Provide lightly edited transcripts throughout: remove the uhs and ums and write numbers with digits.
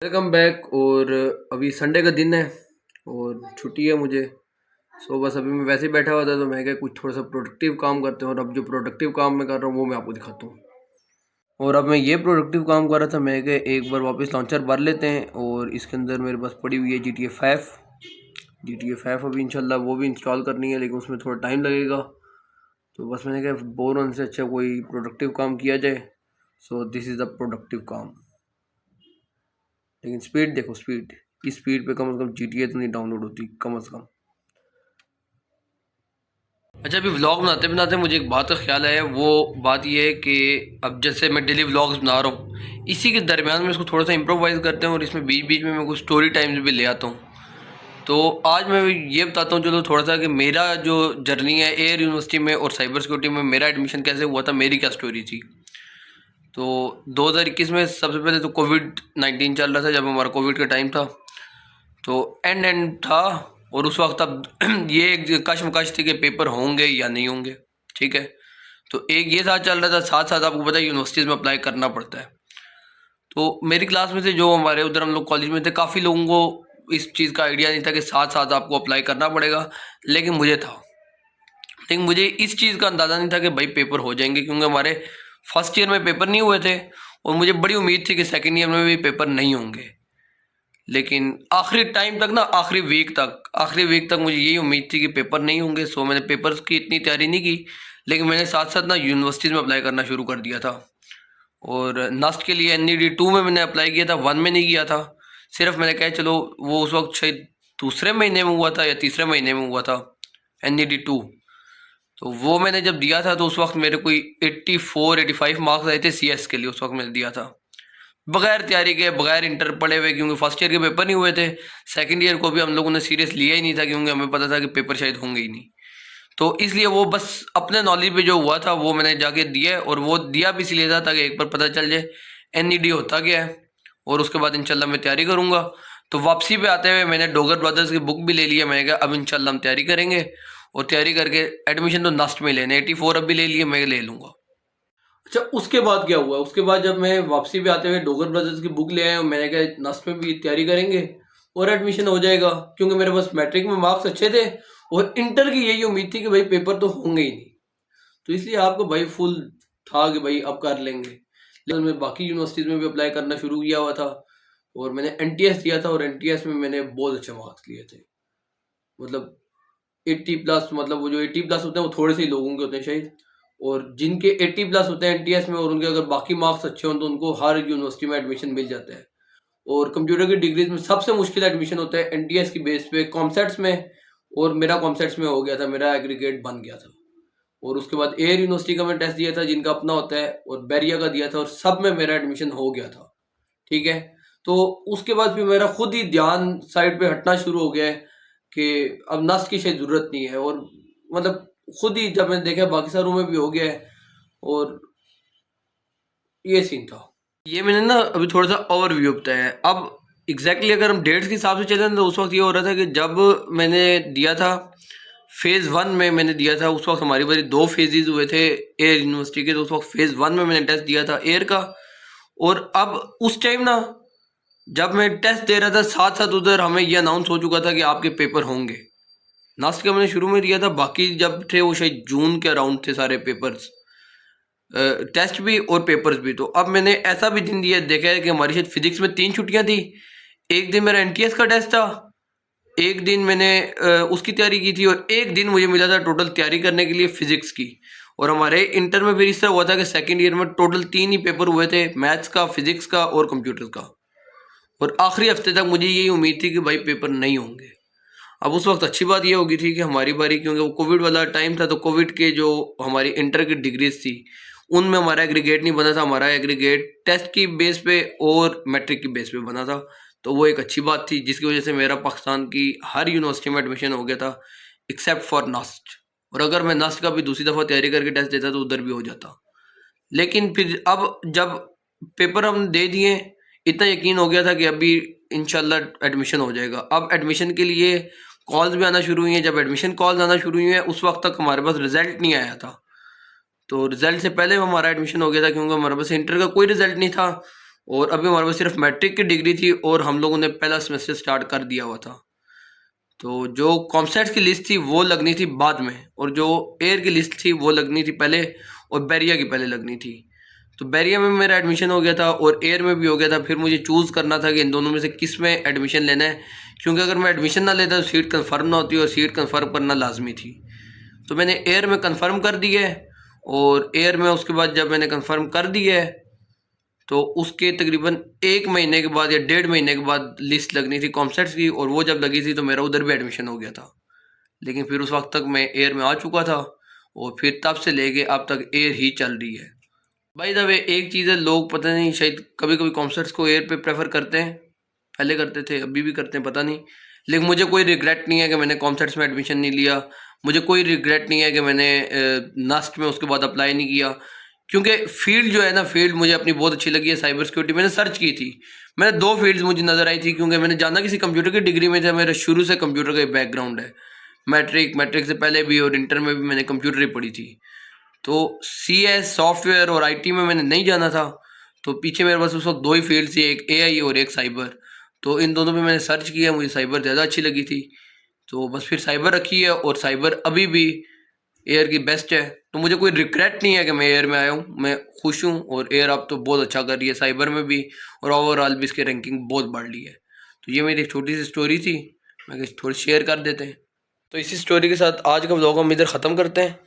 Welcome back. और अभी Sunday का दिन है और छुट्टी है मुझे। बस अभी मैं वैसे ही बैठा हुआ था तो मैं क्या कुछ थोड़ा सा प्रोडक्टिव काम करते हैं। और अब जो प्रोडक्टिव काम मैं कर रहा हूँ वो मैं आपको दिखाता हूँ। और अब मैं ये प्रोडक्टिव काम कर रहा था, मैं क्या एक बार वापस लॉन्चर भर लेते हैं। और इसके अंदर मेरे पास पड़ी हुई है GTA 5 अभी इंशाल्लाह वो भी इंस्टॉल करनी है, लेकिन उसमें थोड़ा टाइम लगेगा। तो बस मैंने कहा बोर होने से अच्छा कोई प्रोडक्टिव काम किया जाए। दिस इज़ द प्रोडक्टिव काम। लेकिन स्पीड देखो, इस स्पीड पे कम से कम GTA तो नहीं डाउनलोड होती कम से कम। अच्छा, अभी व्लॉग बनाते बनाते मुझे एक बात का ख्याल आया। वो बात ये है कि अब जैसे मैं डेली व्लॉग्स बना रहा हूँ, इसी के दरमियान में इसको थोड़ा सा इम्प्रोवाइज़ करते हैं और इसमें बीच बीच में मैं कुछ स्टोरी टाइम्स भी ले आता हूँ। तो आज मैं ये बताता हूँ चलो थोड़ा सा कि मेरा जो जर्नी है एयर यूनिवर्सिटी में और साइबर सिक्योरिटी में, मेरा एडमिशन कैसे हुआ था, मेरी क्या स्टोरी थी। तो 2021 में सबसे पहले तो कोविड-19 चल रहा था, जब हमारा कोविड का टाइम था। तो एंड था। और उस वक्त अब ये एक कशमकश थी कि पेपर होंगे या नहीं होंगे। ठीक है। तो एक ये साथ चल रहा था, साथ साथ आपको पता है यूनिवर्सिटीज़ में अप्लाई करना पड़ता है। तो मेरी क्लास में से जो हमारे उधर हम लोग कॉलेज में थे, काफ़ी लोगों को इस चीज़ का आइडिया नहीं था कि साथ साथ आपको अप्लाई करना पड़ेगा, लेकिन मुझे था। लेकिन मुझे इस चीज़ का अंदाज़ा नहीं था कि भाई पेपर हो जाएंगे, क्योंकि हमारे फर्स्ट ईयर में पेपर नहीं हुए थे और मुझे बड़ी उम्मीद थी कि सेकेंड ईयर में भी पेपर नहीं होंगे। लेकिन आखिरी टाइम तक ना, आखिरी वीक तक मुझे यही उम्मीद थी कि पेपर नहीं होंगे। मैंने पेपर्स की इतनी तैयारी नहीं की, लेकिन मैंने साथ साथ ना यूनिवर्सिटीज़ में अप्लाई करना शुरू कर दिया था। और नस्ट के लिए NED 2 में मैंने अप्लाई किया था, 1 में नहीं किया था। सिर्फ मैंने कहा चलो, वो उस वक्त शायद दूसरे महीने में हुआ था या तीसरे महीने में हुआ था NED 2। तो वो मैंने जब दिया था तो उस वक्त मेरे कोई 84-85 मार्क्स आए थे CS के लिए, उस वक्त मैंने दिया था बगैर तैयारी के, बगैर इंटर पढ़े हुए, क्योंकि फर्स्ट ईयर के पेपर नहीं हुए थे। सेकंड ईयर को भी हम लोगों ने सीरियस लिया ही नहीं था, क्योंकि हमें पता था कि पेपर शायद होंगे ही नहीं। तो इसलिए वो बस अपने नॉलेज पे जो हुआ था वो मैंने जाके दिया, और वो दिया भी इसलिए था ताकि एक बार पता चल जाए NED होता क्या है, और उसके बाद इंशाल्लाह मैं तैयारी करूँगा। तो वापसी पे आते हुए मैंने डोगर ब्रदर्स की बुक भी ले लिया। मैंने कहा अब इंशाल्लाह हम तैयारी करेंगे, और तैयारी करके एडमिशन तो नस्ट में लेने 84 अब भी ले लिए, मैं ले लूँगा। अच्छा, उसके बाद क्या हुआ? उसके बाद जब मैं वापसी पे आते हुए डोगर ब्रदर्स की बुक ले आया, मैंने कहा नस्ट में भी तैयारी करेंगे और एडमिशन हो जाएगा, क्योंकि मेरे पास मैट्रिक में मार्क्स अच्छे थे और इंटर की यही उम्मीद थी कि भाई पेपर तो होंगे ही नहीं। तो इसलिए आपको भाई फुल था कि भाई अब कर लेंगे। लेकिन मैं बाकी यूनिवर्सिटीज़ में भी अप्लाई करना शुरू किया हुआ था, और मैंने NTS दिया था, और NTS में मैंने बहुत अच्छे मार्क्स लिए थे। मतलब 80+, मतलब वो जो 80+ होते हैं वो थोड़े से ही लोगों के होते हैं शायद। और जिनके 80+ होते हैं NTS में, और उनके अगर बाकी मार्क्स अच्छे हों तो उनको हर यूनिवर्सिटी में एडमिशन मिल जाता है। और कंप्यूटर की डिग्रीज में सबसे मुश्किल एडमिशन होता है NTS की बेस पे कॉमसेट्स में। और मेरा कॉमसेट्स में हो गया था, मेरा एग्रीगेट बन गया था। और उसके बाद एयर यूनिवर्सिटी का मैंने टेस्ट दिया था, जिनका अपना होता है, और बैरिया का दिया था, और सब में मेरा एडमिशन हो गया था। ठीक है। तो उसके बाद फिर मेरा खुद ही ध्यान साइड पे हटना शुरू हो गया है कि अब नस की शायद ज़रूरत नहीं है। और मतलब खुद ही जब मैंने देखा बाकी सारों में भी हो गया है, और ये सीन था। ये मैंने ना अभी थोड़ा सा ओवरव्यू बताया है। अब अगर हम डेट्स के हिसाब से चलें तो उस वक्त ये हो रहा था कि जब मैंने दिया था फ़ेज़ 1 में, मैंने दिया था उस वक्त हमारी बारी 2 फेजेज़ हुए थे एयर यूनिवर्सिटी के। तो उस वक्त फ़ेज़ 1 में मैंने टेस्ट दिया था एयर का। और अब उस टाइम ना, जब मैं टेस्ट दे रहा था, साथ साथ उधर हमें ये अनाउंस हो चुका था कि आपके पेपर होंगे। नास्ट का मैंने शुरू में दिया था, बाकी जब थे वो शायद जून के अराउंड थे सारे पेपर्स, टेस्ट भी और पेपर्स भी। तो अब मैंने ऐसा भी दिन दिया, देखा है कि हमारी शायद फिजिक्स में 3 छुट्टियां थी। एक दिन मेरा NTS का टेस्ट था, एक दिन मैंने उसकी तैयारी की थी, और एक दिन मुझे मिला था टोटल तैयारी करने के लिए फिजिक्स की। और हमारे इंटर में फिर इस तरह हुआ था कि सेकेंड ईयर में टोटल 3 ही पेपर हुए थे, मैथ्स का, फिजिक्स का और कंप्यूटर का। और आखिरी हफ्ते तक मुझे यही उम्मीद थी कि भाई पेपर नहीं होंगे। अब उस वक्त अच्छी बात ये होगी थी कि हमारी बारी, क्योंकि वो कोविड वाला टाइम था, तो कोविड के जो हमारी इंटर की डिग्रीज थी उनमें हमारा एग्रीगेट नहीं बना था। हमारा एग्रीगेट टेस्ट की बेस पे और मैट्रिक की बेस पे बना था। तो वो एक अच्छी बात थी, जिसकी वजह से मेरा पाकिस्तान की हर यूनिवर्सिटी में एडमिशन हो गया था एक्सेप्ट फॉर नस्ट। और अगर मैं नस्ट का भी दूसरी दफ़ा तैयारी करके टेस्ट देता तो उधर भी हो जाता। लेकिन फिर अब जब पेपर हम दे दिए, इतना यकीन हो गया था कि अभी इंशाल्लाह एडमिशन हो जाएगा। अब एडमिशन के लिए कॉल्स भी आना शुरू हुई हैं। जब एडमिशन कॉल्स आना शुरू हुई हैं, उस वक्त तक हमारे पास रिजल्ट नहीं आया था। तो रिजल्ट से पहले हमारा एडमिशन हो गया था, क्योंकि हमारे पास इंटर का कोई रिजल्ट नहीं था। और अभी हमारे पास सिर्फ मैट्रिक की डिग्री थी और हम लोगों ने पहला सेमेस्टर स्टार्ट कर दिया हुआ था। तो जो कॉमसेट्स की लिस्ट थी वो लगनी थी बाद में, और जो एयर की लिस्ट थी वो लगनी थी पहले, और बैरिया की पहले लगनी थी। तो बैरिया में मेरा एडमिशन हो गया था और एयर में भी हो गया था। फिर मुझे चूज़ करना था कि इन दोनों में से किस में एडमिशन लेना है, क्योंकि अगर मैं एडमिशन ना लेता तो सीट कंफर्म ना होती, और सीट कंफर्म करना लाजमी थी। तो मैंने एयर में कंफर्म कर दी है, और एयर में उसके बाद जब मैंने कंफर्म कर दी है तो उसके तकरीबन 1 महीने के बाद या 1.5 महीने के बाद लिस्ट लगनी थी कॉमसेट्स की, और वो जब लगी थी तो मेरा उधर भी एडमिशन हो गया था। लेकिन फिर उस वक्त तक मैं एयर में आ चुका था, और फिर तब से लेके अब तक एयर ही चल रही है। भाई द वे एक चीज़ है, लोग पता नहीं शायद कभी कभी कॉमसेट्स को एयर पे प्रेफर करते हैं, पहले करते थे, अभी भी करते हैं, पता नहीं। लेकिन मुझे कोई रिग्रेट नहीं है कि मैंने कॉमसेट्स में एडमिशन नहीं लिया। मुझे कोई रिग्रेट नहीं है कि मैंने नास्ट में उसके बाद अप्लाई नहीं किया, क्योंकि फील्ड जो है ना, फील्ड मुझे अपनी बहुत अच्छी लगी है। साइबर सिक्योरिटी मैंने सर्च की थी, मैंने 2 फील्ड्स मुझे नज़र आई थी, क्योंकि मैंने जाना किसी कंप्यूटर की डिग्री में था। मेरा शुरू से कंप्यूटर का बैकग्राउंड है, मैट्रिक से पहले भी और इंटर में भी मैंने कंप्यूटर ही पढ़ी थी। तो CS सॉफ्टवेयर और IT में मैंने नहीं जाना था। तो पीछे मेरे पास उस वक्त 2 ही फील्ड थी, एक AI और एक साइबर। तो इन दोनों में मैंने सर्च किया, मुझे साइबर ज़्यादा अच्छी लगी थी, तो बस फिर साइबर रखी है, और साइबर अभी भी एयर की बेस्ट है। तो मुझे कोई रिग्रेट नहीं है कि मैं एयर में आया हूँ, मैं खुश हूँ, और एयर अब तो बहुत अच्छा कर रही है साइबर में भी, और ओवरऑल भी इसकी रैंकिंग बहुत बढ़ रही है। तो ये मेरी एक छोटी सी स्टोरी थी, मैं थोड़ी शेयर कर देते हैं। तो इसी स्टोरी के साथ आज का व्लॉग हम इधर ख़त्म करते हैं,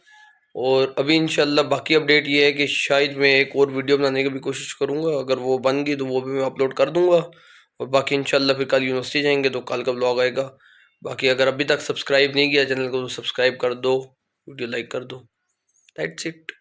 और अभी इंशाल्लाह बाकी अपडेट ये है कि शायद मैं एक और वीडियो बनाने की भी कोशिश करूँगा, अगर वो बन गई तो वो भी मैं अपलोड कर दूँगा। और बाकी इंशाल्लाह फिर कल यूनिवर्सिटी जाएंगे तो कल का व्लॉग आएगा। बाकी अगर अभी तक सब्सक्राइब नहीं किया चैनल को तो सब्सक्राइब कर दो, वीडियो लाइक कर दो। That's it.